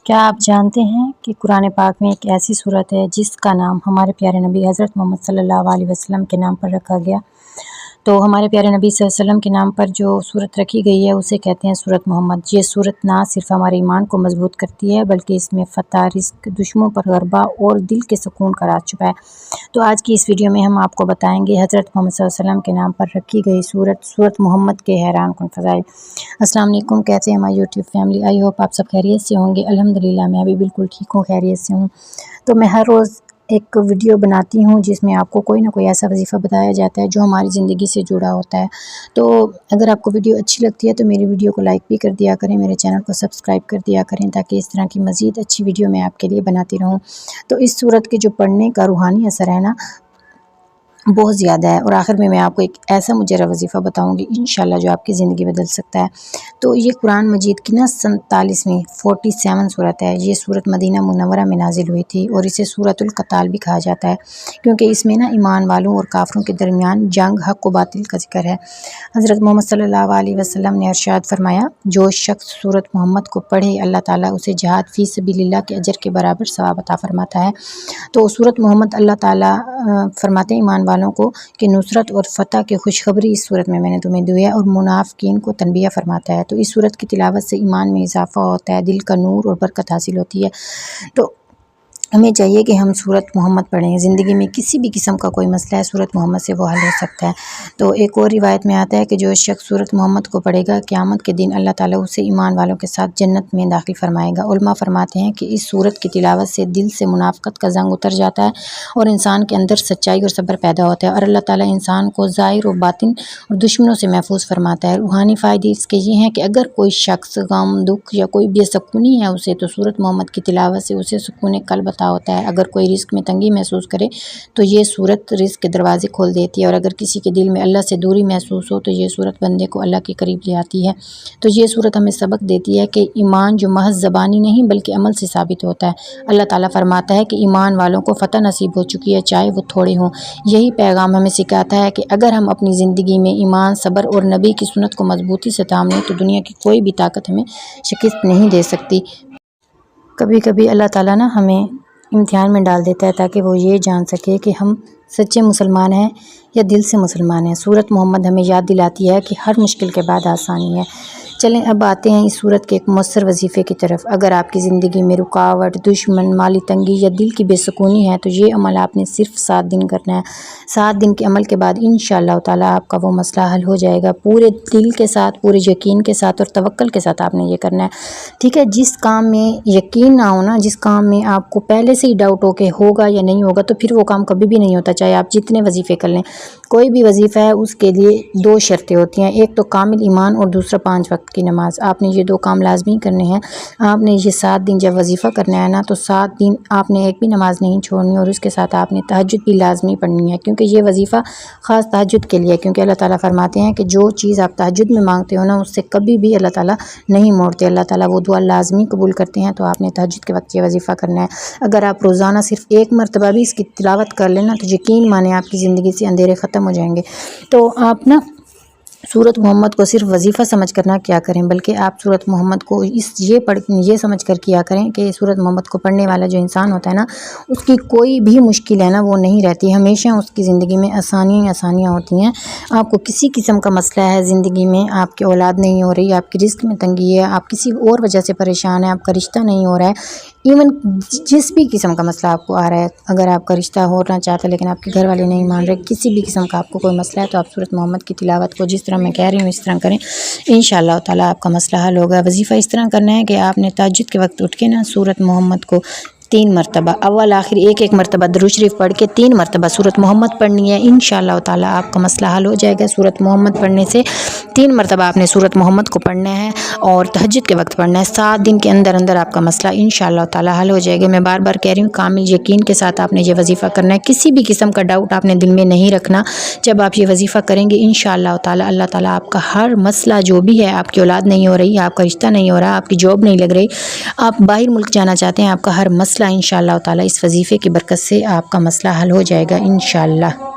کیا آپ جانتے ہیں کہ قرآن پاک میں ایک ایسی صورت ہے جس کا نام ہمارے پیارے نبی حضرت محمد صلی اللہ علیہ وسلم کے نام پر رکھا گیا؟ تو ہمارے پیارے نبی صلی اللہ علیہ وسلم کے نام پر جو صورت رکھی گئی ہے اسے کہتے ہیں صورت محمد۔ یہ صورت نہ صرف ہمارے ایمان کو مضبوط کرتی ہے بلکہ اس میں فتح، رزق، دشمنوں پر غلبہ اور دل کے سکون کا راز چھپا ہے۔ تو آج کی اس ویڈیو میں ہم آپ کو بتائیں گے حضرت محمد صلی اللہ علیہ وسلم کے نام پر رکھی گئی صورت محمد کے حیران کن فضائل۔ السلام علیکم، کیسے ہیں ہماری یوٹیوب فیملی؟ آئی ہوپ آپ سب خیریت سے ہوں گے۔ الحمدللہ میں بھی بالکل ٹھیک ہوں، خیریت سے ہوں۔ تو میں ہر روز ایک ویڈیو بناتی ہوں جس میں آپ کو کوئی نہ کوئی ایسا وظیفہ بتایا جاتا ہے جو ہماری زندگی سے جڑا ہوتا ہے۔ تو اگر آپ کو ویڈیو اچھی لگتی ہے تو میری ویڈیو کو لائک بھی کر دیا کریں، میرے چینل کو سبسکرائب کر دیا کریں تاکہ اس طرح کی مزید اچھی ویڈیو میں آپ کے لیے بناتی رہوں۔ تو اس صورت کے جو پڑھنے کا روحانی اثر ہے نا بہت زیادہ ہے، اور آخر میں آپ کو ایک ایسا مجرب وظیفہ بتاؤں گی انشاءاللہ جو آپ کی زندگی بدل سکتا ہے۔ تو یہ قرآن مجید کی نا 47 صورت ہے۔ یہ صورت مدینہ منورہ میں نازل ہوئی تھی اور اسے سورۃ القتال بھی کہا جاتا ہے کیونکہ اس میں نا ایمان والوں اور کافروں کے درمیان جنگ، حق و باطل کا ذکر ہے۔ حضرت محمد صلی اللہ علیہ وسلم نے ارشاد فرمایا، جو شخص سورۃ محمد کو پڑھے اللہ تعالیٰ اسے جہاد فی سبیل اللہ کے اجر کے برابر ثواب عطا فرماتا ہے۔ تو سورۃ محمد اللہ تعالیٰ فرماتے ہیں ایمان والوں کو کہ نصرت اور فتح کی خوشخبری اس صورت میں نے تمہیں دی ہے، اور منافقین کو تنبیہ فرماتا ہے۔ تو اس صورت کی تلاوت سے ایمان میں اضافہ ہوتا ہے، دل کا نور اور برکت حاصل ہوتی ہے۔ تو ہمیں چاہیے کہ ہم سورۃ محمد پڑھیں۔ زندگی میں کسی بھی قسم کا کوئی مسئلہ ہے سورۃ محمد سے وہ حل ہو سکتا ہے۔ تو ایک اور روایت میں آتا ہے کہ جو شخص سورۃ محمد کو پڑھے گا قیامت کے دن اللہ تعالیٰ اسے ایمان والوں کے ساتھ جنت میں داخل فرمائے گا۔ علماء فرماتے ہیں کہ اس سورت کی تلاوت سے دل سے منافقت کا زنگ اتر جاتا ہے اور انسان کے اندر سچائی اور صبر پیدا ہوتا ہے، اور اللہ تعالیٰ انسان کو ظاہر و باطن اور دشمنوں سے محفوظ فرماتا ہے۔ روحانی فائدے اس کے یہ ہیں کہ اگر کوئی شخص غم، دکھ یا کوئی بے سکونی ہے اسے تو سورۃ محمد کی تلاوت سے اسے سکون قلب عطا ہوتا ہے۔ اگر کوئی رزق میں تنگی محسوس کرے تو یہ صورت رزق کے دروازے کھول دیتی ہے، اور اگر کسی کے دل میں اللہ سے دوری محسوس ہو تو یہ صورت بندے کو اللہ کے قریب لے آتی ہے۔ تو یہ صورت ہمیں سبق دیتی ہے کہ ایمان جو محض زبانی نہیں بلکہ عمل سے ثابت ہوتا ہے۔ اللہ تعالیٰ فرماتا ہے کہ ایمان والوں کو فتح نصیب ہو چکی ہے چاہے وہ تھوڑے ہوں۔ یہی پیغام ہمیں سکھاتا ہے کہ اگر ہم اپنی زندگی میں ایمان، صبر اور نبی کی سنت کو مضبوطی سے تھام لیں تو دنیا کی کوئی بھی طاقت ہمیں شکست نہیں دے سکتی۔ کبھی کبھی اللہ تعالیٰ نا ہمیں امتحان میں ڈال دیتا ہے تاکہ وہ یہ جان سکے کہ ہم سچے مسلمان ہیں یا دل سے مسلمان ہیں۔ سورۃ محمد ہمیں یاد دلاتی ہے کہ ہر مشکل کے بعد آسانی ہے۔ چلیں اب آتے ہیں اس صورت کے ایک مؤثر وظیفے کی طرف۔ اگر آپ کی زندگی میں رکاوٹ، دشمن، مالی تنگی یا دل کی بے سکونی ہے تو یہ عمل آپ نے صرف 7 دن کرنا ہے۔ 7 دن کے عمل کے بعد انشاءاللہ تعالیٰ آپ کا وہ مسئلہ حل ہو جائے گا۔ پورے دل کے ساتھ، پورے یقین کے ساتھ اور توکل کے ساتھ آپ نے یہ کرنا ہے، ٹھیک ہے؟ جس کام میں یقین نہ ہونا، جس کام میں آپ کو پہلے سے ہی ڈاؤٹ ہو کہ ہوگا یا نہیں ہوگا تو پھر وہ کام کبھی بھی نہیں ہوتا، چاہے آپ جتنے وظیفے کر لیں۔ کوئی بھی وظیفہ ہے اس کے لیے 2 شرطیں ہوتی ہیں، ایک تو کامل ایمان اور دوسرا 5 وقت کی نماز۔ آپ نے یہ 2 کام لازمی کرنے ہیں۔ آپ نے یہ 7 دن جب وظیفہ کرنا ہے نا تو 7 دن آپ نے ایک بھی نماز نہیں چھوڑنی، اور اس کے ساتھ آپ نے تہجد بھی لازمی پڑھنی ہے، کیونکہ یہ وظیفہ خاص تہجد کے لیے، کیونکہ اللہ تعالیٰ فرماتے ہیں کہ جو چیز آپ تہجد میں مانگتے ہو نا اس سے کبھی بھی اللہ تعالیٰ نہیں موڑتے، اللہ تعالیٰ وہ دعا لازمی قبول کرتے ہیں۔ تو آپ نے تہجد کے وقت یہ وظیفہ کرنا ہے۔ اگر آپ روزانہ صرف 1 مرتبہ بھی اس کی تلاوت کر لینا تو یقین مانیں آپ کی زندگی سے اندھیرے ختم ہو جائیں گے۔ تو آپ نا سورۃ محمد کو صرف وظیفہ سمجھ کر نہ کیا کریں بلکہ آپ سورۃ محمد کو یہ سمجھ کر کیا کریں کہ سورۃ محمد کو پڑھنے والا جو انسان ہوتا ہے نا اس کی کوئی بھی مشکل ہے نا وہ نہیں رہتی، ہمیشہ اس کی زندگی میں آسانیاں ہوتی ہیں۔ آپ کو کسی قسم کا مسئلہ ہے زندگی میں، آپ کی اولاد نہیں ہو رہی، آپ کی رزق میں تنگی ہے، آپ کسی اور وجہ سے پریشان ہیں، آپ کا رشتہ نہیں ہو رہا ہے، ایون جس بھی قسم کا مسئلہ آپ کو آ رہا ہے، اگر آپ کا رشتہ ہونا چاہتا ہے لیکن آپ کے گھر والے نہیں مان رہے، کسی بھی قسم کا آپ کو کوئی مسئلہ ہے تو آپ سورۃ محمد کی تلاوت کو جس طرح میں کہہ رہی ہوں اس طرح کریں، انشاءاللہ تعالیٰ آپ کا مسئلہ حل ہوگا۔ وظیفہ اس طرح کرنا ہے کہ آپ نے تہجد کے وقت اٹھ کے نا سورۃ محمد کو 3 مرتبہ اول آخر ایک مرتبہ درود شریف پڑھ کے 3 مرتبہ سورۃ محمد پڑھنی ہے، انشاءاللہ تعالیٰ آپ کا مسئلہ حل ہو جائے گا۔ سورۃ محمد پڑھنے سے 3 مرتبہ آپ نے سورۃ محمد کو پڑھنا ہے اور تہجد کے وقت پڑھنا ہے۔ 7 دن کے اندر آپ کا مسئلہ انشاءاللہ تعالیٰ حل ہو جائے گا۔ میں بار بار کہہ رہی ہوں کامل یقین کے ساتھ آپ نے یہ وظیفہ کرنا ہے، کسی بھی قسم کا ڈاؤٹ آپ نے دل میں نہیں رکھنا۔ جب آپ یہ وظیفہ کریں گے انشاءاللہ تعالیٰ اللہ تعالیٰ آپ کا ہر مسئلہ جو بھی ہے، آپ کی اولاد نہیں ہو رہی، آپ کا رشتہ نہیں ہو رہا، آپ کی جاب نہیں لگ رہی، آپ باہر ملک جانا چاہتے ہیں، آپ کا ہر مسئلہ انشاءاللہ تعالیٰ اس وظیفے کی برکت سے آپ کا مسئلہ حل ہو جائے گا انشاءاللہ۔